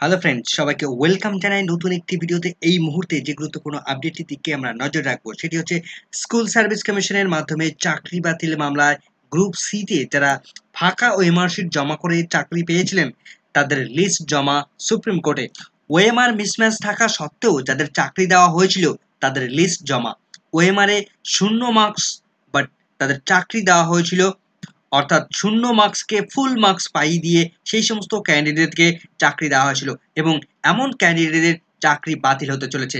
Hello friends, সবাইকে welcome জানাই নতুন একটি ভিডিওতে। এই মুহূর্তে যে গুরুত্বপূর্ণ আপডেটটির দিকে আমরা নজর রাখবো সেটি হচ্ছে স্কুল সার্ভিস কমিশনের মাধ্যমে চাকরি বাতিল মামলায় গ্রুপ সিতে যারা ফাঁকা ওএমআর শিট জমা করে চাকরি পেয়েছিলেন তাদের লিস্ট জমা সুপ্রিম কোর্টে। ওএমআর মিসম্যাচ থাকা সত্ত্বেও যাদের চাকরি দেওয়া হয়েছিল তাদের লিস্ট জমা। ওএমআর-এ 0 মার্কস, বাট তাদের চাকরি দেওয়া হয়েছিল, অর্থাৎ 0 মার্কসকে ফুল মার্কস পাইয়ে দিয়ে সেই সমস্ত ক্যান্ডিডেটকে চাকরি দেওয়া হয়েছিল এবং এমন ক্যান্ডিডেটের চাকরি বাতিল হতে চলেছে।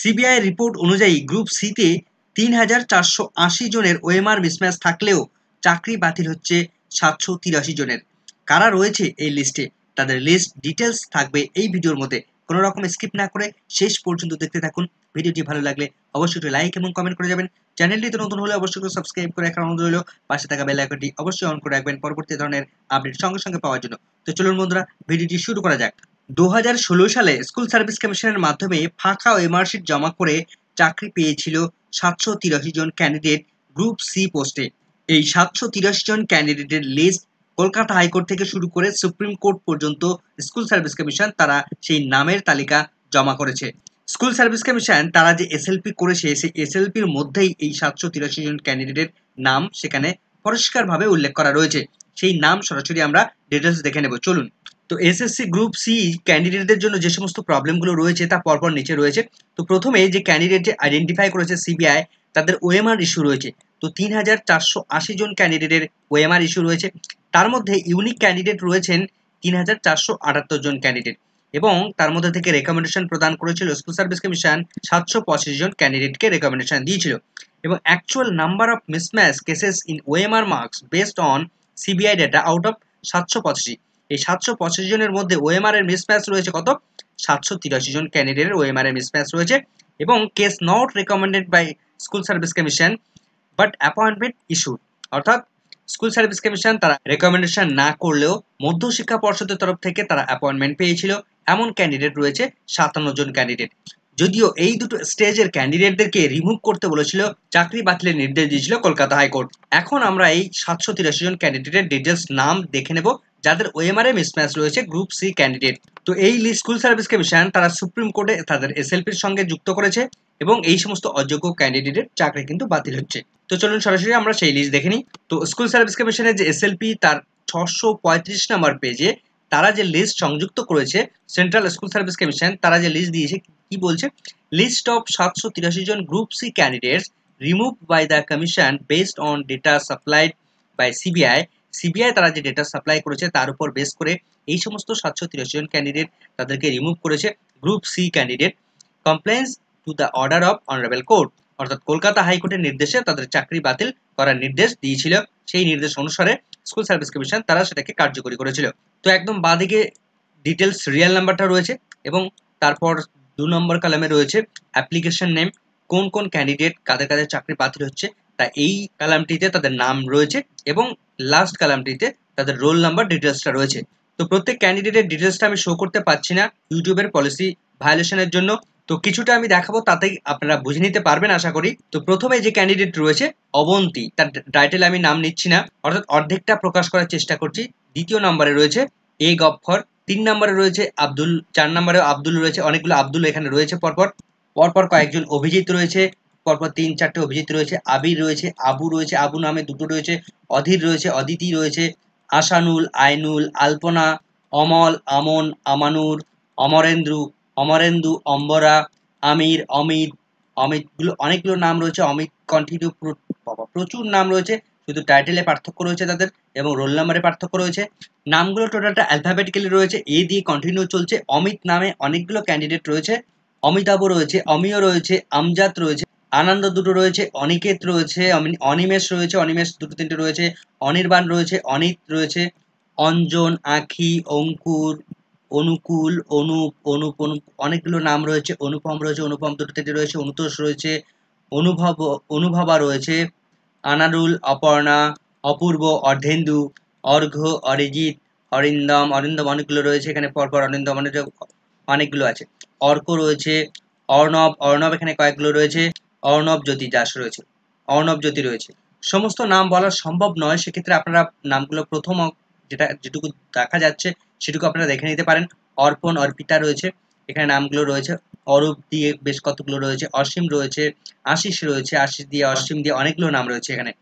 সিবিআই রিপোর্ট অনুযায়ী গ্রুপ সিতে 3,480 জনের ওএমআর মিসম্যাচ থাকলেও চাকরি বাতিল হচ্ছে 783 জনের। কারা রয়েছে এই লিস্টে তাদের লিস্ট ডিটেলস থাকবে এই ভিডিওর মধ্যে। কোনো রকম স্কিপ না করে শেষ পর্যন্ত দেখতে থাকুন। ভিডিওটি ভালো লাগলে অবশ্যই একটু লাইক এবং কমেন্ট করে যাবেন। চ্যানেলটিতে নতুন হলে অবশ্যই করে সাবস্ক্রাইব করে রাখার অনুরোধ রইল। পাশে থাকা বেল আইকনটি অবশ্যই অন করে রাখবেন পরবর্তী ধরনের আপডেট সঙ্গে সঙ্গে পাওয়ার জন্য। তো চলুন বন্ধুরা, ভিডিওটি শুরু করা যাক। 2016 সালে স্কুল সার্ভিস কমিশনের মাধ্যমে ফাঁকা ওএমআর-শিট জমা করে চাকরি পেয়েছিল 783 জন ক্যান্ডিডেট গ্রুপ সি পোস্টে। এই 783 জন ক্যান্ডিডেটের লিস্ট কলকাতা হাইকোর্ট থেকে শুরু করে সুপ্রিম কোর্ট পর্যন্ত স্কুল সার্ভিস কমিশন তারা সেই নামের তালিকা জমা করেছে। স্কুল সার্ভিস কমিশন তারা যে এসএলপি করেছে সেই এসএলপির মধ্যেই এই 783 জন ক্যান্ডিডেটের নাম সেখানে পরিষ্কারভাবে উল্লেখ করা রয়েছে। সেই নাম সরাসরি আমরা ডিটেলস দেখে নেব, চলুন। তো এসএসসি গ্রুপ সি ক্যান্ডিডেটদের জন্য যে সমস্ত প্রবলেমগুলো রয়েছে তা পরপর নিচে রয়েছে। তো প্রথমে যে ক্যান্ডিডেট যে আইডেন্টিফাই করেছে সিবিআই, তাদের ওএমআর ইস্যু রয়েছে। তো 3,480 জন ক্যান্ডিডেটের ওএমআর ইস্যু রয়েছে। তার মধ্যে ইউনিক ক্যান্ডিডেট রয়েছেন 3,478 জন ক্যান্ডিডেট এবং তার মধ্যে থেকে রেকমেন্ডেশন প্রদান করেছিল স্কুল সার্ভিস কমিশন 785 জন ক্যান্ডিডেটকে রেকমেন্ডেশন দিয়েছিল। এবং actual number of mismatch cases in OMR marks based on CBI data out of 785, এই 785 জনের মধ্যে ওএমআর এর মিসম্যাচ রয়েছে কত? 783 জন ক্যান্ডিডেটের ওএমআর এর মিসম্যাচ রয়েছে। এবং case not recommended by school service commission but appointment issued, অর্থাৎ স্কুল সার্ভিস কমিশন তারা রেকমেন্ডেশন না করলেও মধ্যশিক্ষা পর্ষদের তরফ থেকে তারা অ্যাপয়েন্টমেন্ট পেয়েছিল এমন ক্যান্ডিডেট রয়েছে 57 জন ক্যান্ডিডেট। যদিও এই দুটো স্টেজের ক্যান্ডিডেটদেরকে রিমুভ করতে বলেছিল, চাকরি বাতিলের নির্দেশ দিয়েছিল কলকাতা হাইকোর্ট। এখন আমরা এই 783 জন ক্যান্ডিডেটের ডিটেলস নাম দেখে নেব যাদের ওএমআর এ মিসম্যাচ রয়েছে গ্রুপ সি ক্যান্ডিডেট। তো এই লিস্ট স্কুল সার্ভিস কমিশন তারা সুপ্রিম কোর্টে তাদের এসএলপির সঙ্গে যুক্ত করেছে এবং এই সমস্ত অযোগ্য ক্যান্ডিডেটের চাকরি কিন্তু বাতিল হচ্ছে। তো চলুন সরাসরি আমরা সেই লিস্ট দেখে নিই। তো স্কুল সার্ভিস কমিশনের যে এসএলপি তার 635 নম্বর পেজে তারা যে লিস্ট সংযুক্ত করেছে সেন্ট্রাল স্কুল সার্ভিস কমিশন, তারা যে লিস্ট দিয়েছে কি বলছে? লিস্ট অফ 783 জন group C candidates remove by the commission based on data supplied by CBI. CBI তারা যে ডেটা সাপ্লাই করেছে তার উপর বেস করে এই সমস্ত 783 জন ক্যান্ডিডেট তাদেরকে রিমুভ করেছে group C candidate compliance to the order of honourable court, অর্থাৎ কলকাতা হাইকোর্টের নির্দেশে তাদের চাকরি বাতিল করার নির্দেশ দিয়েছিল। সেই নির্দেশ অনুসারে স্কুল সার্ভিস কমিশন তারা সেটাকে কার্যকরী করেছিল। তো একদম বাঁদিকে ডিটেলস সিরিয়াল নাম্বারটা রয়েছে এবং তারপর 2 নম্বর কলামে রয়েছে অ্যাপ্লিকেশন নেম, কোন কোন ক্যান্ডিডেট কাদের কাদের চাকরি বাতিল হচ্ছে তা এই কলামটিতে তাদের নাম রয়েছে এবং লাস্ট কলামটিতে তাদের রোল নাম্বার ডিটেলসটা রয়েছে। তো প্রত্যেক ক্যান্ডিডেটের ডিটেলসটা আমি শো করতে পারছি না ইউটিউবের পলিসি ভায়োলেশনের জন্য, তো কিছুটা আমি দেখাবো তাতেই আপনারা বুঝে নিতে পারবেন আশা করি। তো প্রথমে যে ক্যান্ডিডেট রয়েছে অবন্তী, তার টাইটেল আমি নাম নিচ্ছি না, অর্থাৎ অর্ধেকটা প্রকাশ করার চেষ্টা করছি। দ্বিতীয় নম্বরে রয়েছে এ গফফর, 3 নম্বরে রয়েছে আব্দুল, 4 নম্বরে আব্দুল রয়েছে, অনেকগুলো আব্দুল এখানে রয়েছে পরপর পরপর কয়েকজন অভিজিৎ রয়েছে, পরপর 3-4টে অভিজিৎ রয়েছে, আবির রয়েছে, আবু রয়েছে, আবু নামে 2টো রয়েছে, অধীর রয়েছে, অদিতি রয়েছে, আশানুল, আইনুল, আলপনা, অমল, আমন, আমানুর, অমরেন্দ্রু, অমরেন্দু, অম্বরা, আমির, অমিত, অমিতগুলো অনেকগুলো নাম রয়েছে, অমিত কন্টিনিউ, প্রচুর নাম রয়েছে, শুধু টাইটেলে পার্থক্য রয়েছে তাদের এবং রোল নাম্বারে পার্থক্য রয়েছে। নামগুলো টোটালটা অ্যালফাবেটিক্যালি রয়েছে, এ দিয়ে কন্টিনিউ চলছে। অমিত নামে অনেকগুলো ক্যান্ডিডেট রয়েছে, অমিতাভ রয়েছে, অমিয় রয়েছে, আমজাদ রয়েছে, আনন্দ 2টো রয়েছে, অনিকেত রয়েছে, অনিমেষ রয়েছে, অনিমেষ 2-3টে রয়েছে, অনির্বাণ রয়েছে, অনিত রয়েছে, অঞ্জন, আখি, অঙ্কুর, অনুকূল, অনুপ, অনুপ অনুপ অনেকগুলো নাম রয়েছে, অনুপম রয়েছে, অনুপম 2-3টে রয়েছে, অনুতোষ রয়েছে, অনুভব, অনুভবা রয়েছে, আনারুল, অপর্ণা, অপূর্ব, অর্ধেন্দু, অর্ঘ্য, অরিজিৎ, অরিন্দম, অরিন্দম অনেকগুলো রয়েছে এখানে পরপর, অরিন্দম অনেকগুলো আছে, অর্ক রয়েছে, অর্ণব, অর্ণব এখানে কয়েকগুলো রয়েছে, অর্ণব জ্যোতি দাস রয়েছে, অর্ণব জ্যোতি রয়েছে। সমস্ত নাম বলা সম্ভব নয়, সেক্ষেত্রে আপনারা নামগুলো প্রথম যেটুকু দেখা যাচ্ছে সেটুকু আপনারা দেখে নিতে পারেন। অর্পণ, অর্পিতা রয়েছে, এখানে নামগুলো রয়েছে। অরূপ দিয়ে বেশ কতগুলো রয়েছে, অসীম রয়েছে, আশিস রয়েছে, আশিস দিয়ে অসীম দিয়ে অনেকগুলো নাম রয়েছে এখানে।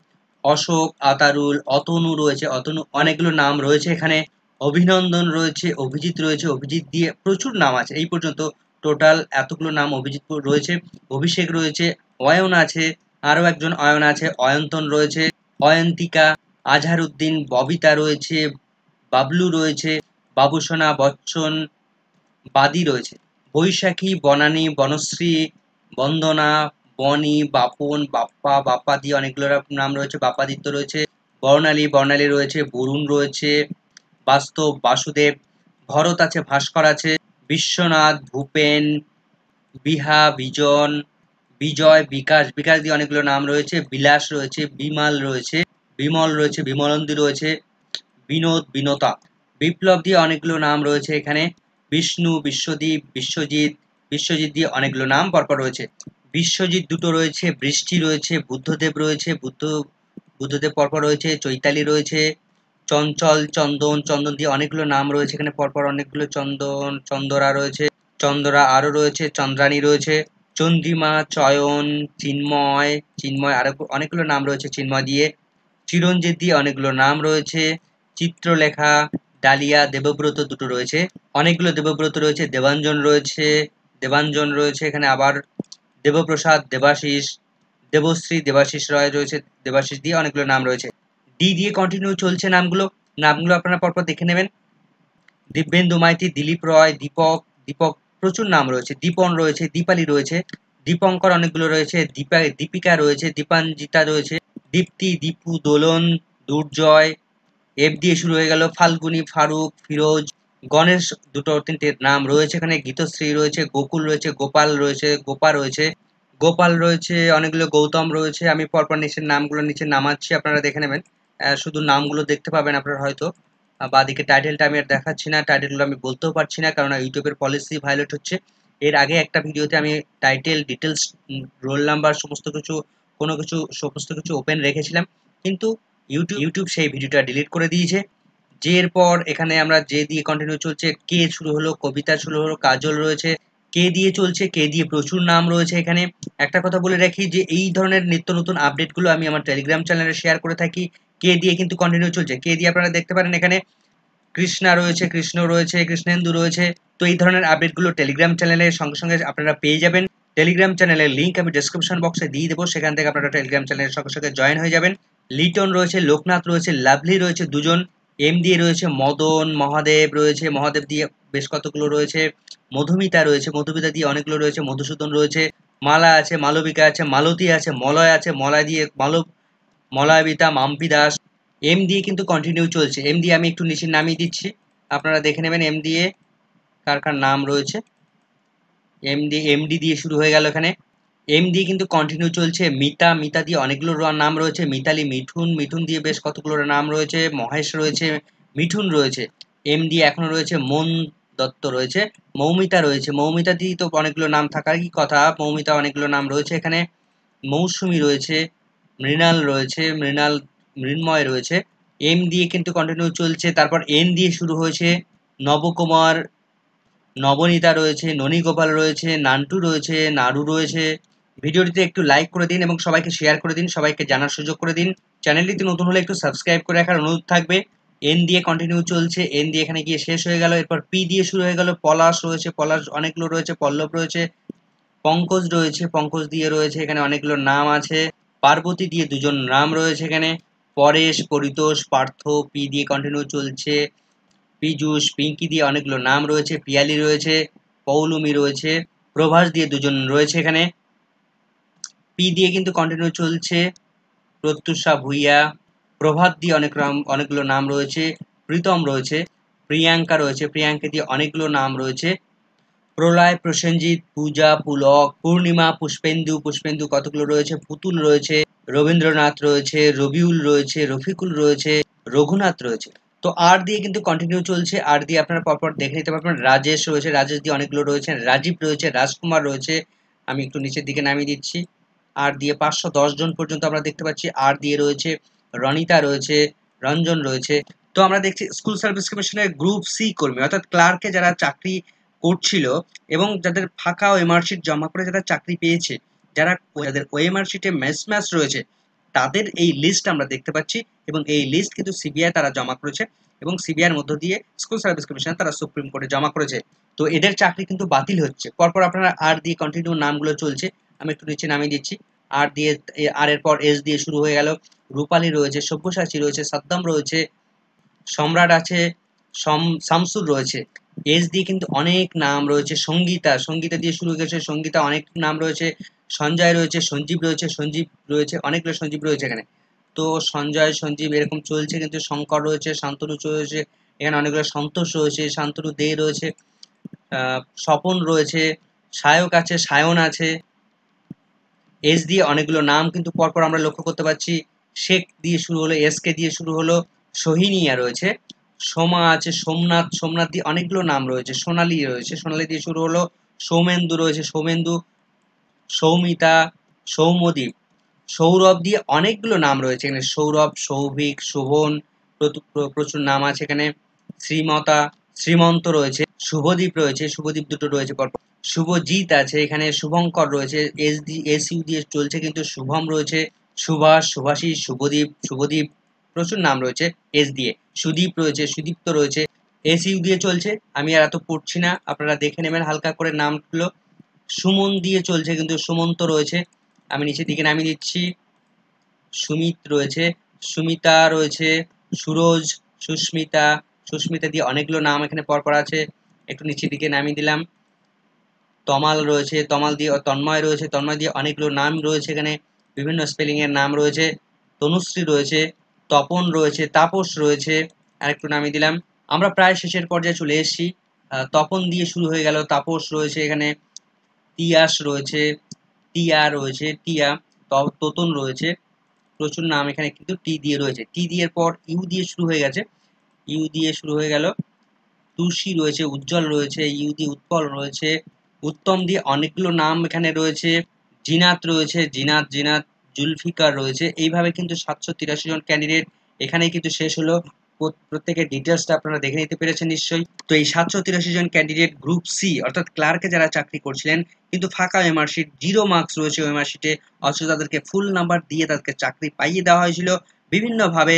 অশোক, আতারুল, অতনু রয়েছে, অতনু অনেকগুলো নাম রয়েছে এখানে। অভিনন্দন রয়েছে, অভিজিৎ রয়েছে, অভিজিৎ দিয়ে প্রচুর নাম আছে এই পর্যন্ত। টোটাল এতগুলো নাম অভিজিৎ রয়েছে। অভিষেক রয়েছে, অয়ন আছে, আরো একজন অয়ন আছে, অয়ন্তন রয়েছে, অয়ন্তিকা, আজহারউদ্দিন, ববিতা রয়েছে, বাবলু রয়েছে, বাবুসোনা, বচ্চন, বাদী রয়েছে, বৈশাখী, বনানী, বনশ্রী, বন্দনা, বনি, বাপন, বাপ্পা, বাপ্পা দিয়ে অনেকগুলো নাম রয়েছে, বাপ্পাদিত্য রয়েছে, বর্ণালী, বর্ণালী রয়েছে, বরুণ রয়েছে, বাস্তব, বাসুদেব, ভরত আছে, ভাস্কর আছে, বিশ্বনাথ, ভূপেন, বিহা, বিজন, বিজয়, বিকাশ, বিকাশ দিয়ে অনেকগুলো নাম রয়েছে, বিলাস রয়েছে, বিমাল রয়েছে, বিমল রয়েছে, বিমলন্দি রয়েছে, বিনোদ, বিনতা, বিপ্লব দিয়ে অনেকগুলো নাম রয়েছে এখানে। বিষ্ণু, বিশ্বদীপ, বিশ্বজিৎ, বিশ্বজিৎ দিয়ে অনেকগুলো নাম পরপর রয়েছে। বিশ্বজিৎ দুটো রয়েছে, বৃষ্টি রয়েছে, বুদ্ধদেব রয়েছে, বুদ্ধদেব পরপর রয়েছে, চৈতালি রয়েছে, চঞ্চল, চন্দন, চন্দন দিয়ে অনেকগুলো নাম রয়েছে এখানে পরপর, অনেকগুলো চন্দন, চন্দরা রয়েছে, চন্দরা আরো রয়েছে, চন্দ্রানী রয়েছে, চন্দ্রিমা, চয়ন, চিন্ময়, চিন্ময় আরো অনেকগুলো নাম রয়েছে চিন্ময় দিয়ে, চিরঞ্জিত দিয়ে অনেকগুলো নাম রয়েছে, চিত্রলেখা, ডালিয়া, দেবব্রত দুটো রয়েছে, অনেকগুলো দেবব্রত রয়েছে, দেবাঞ্জন রয়েছে, দেবাঞ্জন রয়েছে এখানে আবার, দেবপ্রসাদ, দেবাশিস, দেবশ্রী, দেবাশিস রয় রয়েছে, দেবাশিস দিয়ে অনেকগুলো নাম রয়েছে। ডি দিয়ে কন্টিনিউ চলছে নামগুলো, নামগুলো আপনারা পরপর দেখে নেবেন। দিব্যেন্দু মাইতি, দিলীপ রয়, দীপক, দীপক প্রচুর নাম রয়েছে, দীপন রয়েছে, দীপালি রয়েছে, দীপঙ্কর অনেকগুলো রয়েছে, দীপিকা রয়েছে, দীপাঞ্জিতা রয়েছে, দীপ্তি, দীপু, দোলন, দুর্জয়, এফ দিয়ে শুরু হয়ে গেল, ফাল্গুনি, ফারুক, ফিরোজ, গণেশ দুটো তিনটে নাম রয়েছে এখানে, গীতশ্রী রয়েছে, গোকুল রয়েছে, গোপাল রয়েছে, গোপা রয়েছে, গোপাল রয়েছে, অনেকগুলো গৌতম রয়েছে। আমি পরপর নিচের নামগুলো নিচে নামাচ্ছি, আপনারা দেখে নেবেন। শুধু নামগুলো দেখতে পাবেন আপনারা হয়তো। বাদিকে টাইটেলটা আমি আর দেখাচ্ছি না, টাইটেলগুলো আমি বলতেও পারছি না কারণ ইউটিউবের পলিসি ভায়োলেট হচ্ছে। এর আগে একটা ভিডিওতে আমি টাইটেল, ডিটেলস, রোল নাম্বার সমস্ত কিছু, কোনো কিছু সমস্ত কিছু ওপেন রেখেছিলাম, কিন্তু ইউটিউব সেই ভিডিওটা ডিলিট করে দিয়েছে। যে এরপর এখানে আমরা যে দিয়ে কন্টিনিউ চলছে, কে শুরু হলো, কবিতা শুরু হলো, কাজল রয়েছে, কে দিয়ে চলছে, কে দিয়ে প্রচুর নাম রয়েছে এখানে। একটা কথা বলে রাখি যে এই ধরনের নিত্য নতুন আপডেটগুলো আমি আমার টেলিগ্রাম চ্যানেলে শেয়ার করে থাকি। কে দিয়ে কিন্তু কন্টিনিউ চলছে, কে দিয়ে আপনারা দেখতে পারেন এখানে কৃষ্ণা রয়েছে, কৃষ্ণ রয়েছে, কৃষ্ণেন্দু রয়েছে। তো এই ধরনের আপডেটগুলো টেলিগ্রাম চ্যানেলের সঙ্গে সঙ্গে আপনারা পেয়ে যাবেন। টেলিগ্রাম চ্যানেলের লিঙ্ক আমি ডেসক্রিপশন বক্সে দিয়ে দেবো, সেখান থেকে আপনারা টেলিগ্রাম চ্যানেলের সঙ্গে সঙ্গে জয়েন হয়ে যাবেন। লিটন রয়েছে, লোকনাথ রয়েছে, লাভলি রয়েছে দুজন, এম দিয়ে রয়েছে, মদন, মহাদেব রয়েছে, মহাদেব দিয়ে বেশ কতগুলো রয়েছে, মধুমিতা রয়েছে, মধুমিতা দিয়ে অনেকগুলো রয়েছে, মধুসূদন রয়েছে, মালা আছে, মালবিকা আছে, মালতী আছে, মলয় আছে, মলয় দিয়ে মলয়বিতা, মাম্পি দাস। এম দিয়ে কিন্তু কন্টিনিউ চলছে, এম দিয়ে আমি একটু নিচে নামিয়ে দিচ্ছি, আপনারা দেখে নেবেন এম দিয়ে কার কার নাম রয়েছে। এমডি দিয়ে শুরু হয়ে গেল এখানে, এম দিয়ে কিন্তু কন্টিনিউ চলছে। মিতা, মিতা দিয়ে অনেকগুলো নাম রয়েছে, মিতালি, মিঠুন, মিঠুন দিয়ে বেশ কতগুলো নাম রয়েছে, মহেশ রয়েছে, মিঠুন রয়েছে, এম দিয়ে এখনো রয়েছে, মন দত্ত রয়েছে, মৌমিতা রয়েছে, মৌমিতা দিয়ে তো অনেকগুলো নাম থাকার কি কথা, মৌমিতা অনেকগুলো নাম রয়েছে এখানে, মৌসুমী রয়েছে, মৃণাল রয়েছে, মৃন্ময় রয়েছে, এম দিয়ে কিন্তু কন্টিনিউ চলছে। তারপর এন দিয়ে শুরু হয়েছে, নবকুমার, নবনীতা রয়েছে, ননীগোপাল রয়েছে, নান্টু রয়েছে, নাড়ু রয়েছে। ভিডিওটিতে একটু লাইক করে দিন এবং সবাইকে শেয়ার করে দিন, সবাইকে জানার সুযোগ করে দিন। চ্যানেলটিতে নতুন হলে একটু সাবস্ক্রাইব করে রাখার অনুরোধ থাকবে। এন দিয়ে কন্টিনিউ চলছে, এন দিয়ে এখানে গিয়ে শেষ হয়ে গেল। এরপর পি দিয়ে শুরু হয়ে গেল, পলাশ রয়েছে, পলাশ অনেকগুলো রয়েছে, পল্লব রয়েছে, পঙ্কজ রয়েছে, পঙ্কজ দিয়ে রয়েছে এখানে অনেকগুলো নাম আছে, পার্বতী দিয়ে দুজন নাম রয়েছে এখানে, পরেশ, পরিতোষ, পার্থ, পি দিয়ে কন্টিনিউ চলছে, পীযূষ, পিঙ্কি দিয়ে অনেকগুলো নাম রয়েছে, পিয়ালি রয়েছে, পৌলুমি রয়েছে, প্রভাস দিয়ে দুজন রয়েছে এখানে, পি দিয়ে কিন্তু কন্টিনিউ চলছে, প্রত্যুষা ভুইয়া, প্রভাত দিয়ে অনেকগুলো নাম রয়েছে, প্রীতম রয়েছে, প্রিয়াঙ্কা রয়েছে, প্রিয়াঙ্কা দিয়ে অনেকগুলো নাম রয়েছে, প্রলয়, প্রসেনজিৎ, পূজা, পুলক, পূর্ণিমা, পুষ্পেন্দু, পুষ্পেন্দু কতগুলো রয়েছে, পুতুল রয়েছে, রবীন্দ্রনাথ রয়েছে, রবিউল রয়েছে, রফিকুল রয়েছে, রঘুনাথ রয়েছে। তো আর দিয়ে কিন্তু কন্টিনিউ চলছে, আর দিয়ে আপনারা পরপর দেখে নিতে পারবেন। রাজেশ রয়েছে, রাজেশ দিয়ে অনেকগুলো রয়েছে, রাজীব রয়েছে, রাজকুমার রয়েছে, আমি একটু নিচের দিকে নামিয়ে দিচ্ছি। আর দিয়ে 510 জন পর্যন্ত আমরা দেখতে পাচ্ছি, আর দিয়ে রয়েছে, রনিতা রয়েছে, রঞ্জন রয়েছে, তো আমরা দেখছি স্কুল সার্ভিস কমিশনের গ্রুপ সি কর্মী অর্থাৎ ক্লার্কে যারা চাকরি করছিল এবং যাদের ফাঁকা ওএমআর শিট জমা করে যারা চাকরি পেয়েছে, যাদের ওএমআর শিটে মিসম্যাচ রয়েছে, তাদের এই লিস্ট আমরা দেখতে পাচ্ছি এবং এই লিস্ট কিন্তু সিবিআই তারা জমা করেছে এবং সিবিআইয়ের মধ্য দিয়ে স্কুল সার্ভিস কমিশন তারা সুপ্রিম কোর্টে জমা করেছে। তো এদের চাকরি কিন্তু বাতিল হচ্ছে। পরপর আপনারা আর দিয়ে কন্টিনিউ নামগুলো চলছে, আমি একটু নিচে নামিয়ে দিচ্ছি। আর দিয়ে, আর এর পর এস দিয়ে শুরু হয়ে গেল। রূপালী রয়েছে, সব্যসাচী রয়েছে, সাদ্দাম রয়েছে, সম্রাট আছে, শামসুর রয়েছে। এস দিয়ে কিন্তু অনেক নাম রয়েছে। সঙ্গীতা দিয়ে শুরু হয়ে গেছে, সঙ্গীতা অনেক নাম রয়েছে। সঞ্জয় রয়েছে, সঞ্জীব রয়েছে, অনেকগুলো সঞ্জীব রয়েছে এখানে। তো সঞ্জয়, সঞ্জীব এরকম চলছে, কিন্তু শঙ্কর রয়েছে, শান্তনু রয়েছে, এখানে অনেকগুলো সন্তোষ রয়েছে, শান্তনু দে রয়েছে, স্বপন রয়েছে, সায়ক আছে, সায়ন আছে। এস দিয়ে অনেকগুলো নাম কিন্তু পরপর আমরা লক্ষ্য করতে পারছি। শেখ দিয়ে শুরু হলো, এস কে দিয়ে শুরু হলো, সোহিনিয়া রয়েছে, সোমা আছে, সোমনাথ দিয়ে অনেকগুলো নাম রয়েছে, সোনালী রয়েছে, সোনালী দিয়ে শুরু হলো, সৌমেন্দু রয়েছে, সৌমিতা, সৌমদীপ, সৌরভ দিয়ে অনেকগুলো নাম রয়েছে এখানে, সৌরভ, সৌভিক, শোভন, প্রচুর নাম আছে এখানে, শ্রীমতা, শ্রীমন্ত রয়েছে, শুভদীপ দুটো রয়েছে পরপর, শুভজিৎ আছে এখানে, শুভঙ্কর রয়েছে, এসইউ দিয়ে চলছে কিন্তু শুভম রয়েছে, সুভাষ, শুভাশিস, শুভদীপ, প্রচুর নাম রয়েছে এস দিয়ে, সুদীপ রয়েছে, সুদীপ্ত রয়েছে, এসইউ দিয়ে চলছে। আমি আর এত পড়ছি না, আপনারা দেখে নেবেন হালকা করে নামগুলো। সুমন দিয়ে চলছে কিন্তু সুমন্ত রয়েছে, আমি নিচের দিকে নামিয়ে দিচ্ছি। সুমিত রয়েছে, সুমিতা রয়েছে, সুরজ, সুস্মিতা দিয়ে অনেকগুলো নাম এখানে পরপর আছে, একটু নিচের দিকে নামিয়ে দিলাম। তমাল রয়েছে, তমাল দিয়ে, তন্ময় রয়েছে, তন্ময় দিয়ে অনেকগুলো নাম রয়েছে এখানে, বিভিন্ন স্পেলিং এর নাম রয়েছে। তনুশ্রী রয়েছে, তপন রয়েছে, তাপস রয়েছে, আর একটু নামিয়ে দিলাম। আমরা প্রায় শেষের পর্যায়ে চলে এসেছি। তপন দিয়ে শুরু হয়ে গেল, তাপস রয়েছে এখানে, তিয়াস রয়েছে, টিয়া, তোতন রয়েছে, প্রচুর নাম এখানে কিন্তু টি দিয়ে রয়েছে। টি দিয়ে পর ইউ দিয়ে শুরু হয়ে গেছে, ইউ দিয়ে শুরু হয়ে গেল, তুষি রয়েছে, উজ্জ্বল রয়েছে, ইউ দিয়ে উৎপল রয়েছে, উত্তম দিয়ে অনেকগুলো নাম এখানে রয়েছে, জিনাত রয়েছে, জিনাত, জুলফিকার রয়েছে। এইভাবে কিন্তু 783 জন ক্যান্ডিডেট এখানেই কিন্তু শেষ হলো। প্রত্যেকের ডিটেলসটা আপনারা দেখে নিতে পেরেছেন নিশ্চয়ই। তো এই 783 জন ক্যান্ডিডেট গ্রুপ সি অর্থাৎ ক্লার্কে যারা চাকরি করছিলেন, কিন্তু ফাঁকা ওএমআর শিট, 0 মার্কস রয়েছে ওএমআর শিটে, অথচ তাদেরকে ফুল নাম্বার দিয়ে তাদেরকে চাকরি পাইয়ে দেওয়া হয়েছিল বিভিন্নভাবে।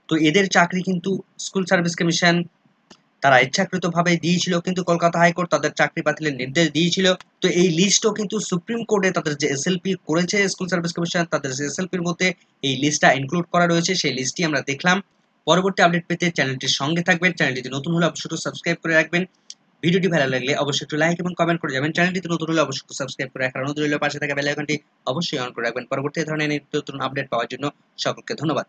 তো এদের চাকরি কিন্তু স্কুল সার্ভিস কমিশন তারা ইচ্ছাকৃতভাবে দিয়েছিল, কিন্তু কলকাতা হাইকোর্ট তাদের চাকরি বাতিলের নির্দেশ দিয়েছিল। তো এই লিস্টও কিন্তু সুপ্রিম কোর্টে তাদের যে এসএলপি করেছে স্কুল সার্ভিস কমিশন, তাদের এসএলপির মধ্যে এই লিস্টটা ইনক্লুড করা রয়েছে, সেই লিস্টটি আমরা দেখলাম। পরবর্তী আপডেট পেতে চ্যানেলটির সঙ্গে থাকবেন, চ্যানেলটিতে নতুন হলে অবশ্যই সাবস্ক্রাইব করে রাখবেন, ভিডিওটি ভালো লাগলে অবশ্যই একটু লাইক এবং কমেন্ট করে যাবেন, চ্যানেলটিতে নতুন হলে অবশ্যই সাবস্ক্রাইব করে রাখার অনুরোধ রইল, পাশে থাকা বেল আইকনটি অবশ্যই অন করে রাখবেন পরবর্তী ধরনের নিত্য নতুন আপডেট পাওয়ার জন্য। সকলকে ধন্যবাদ।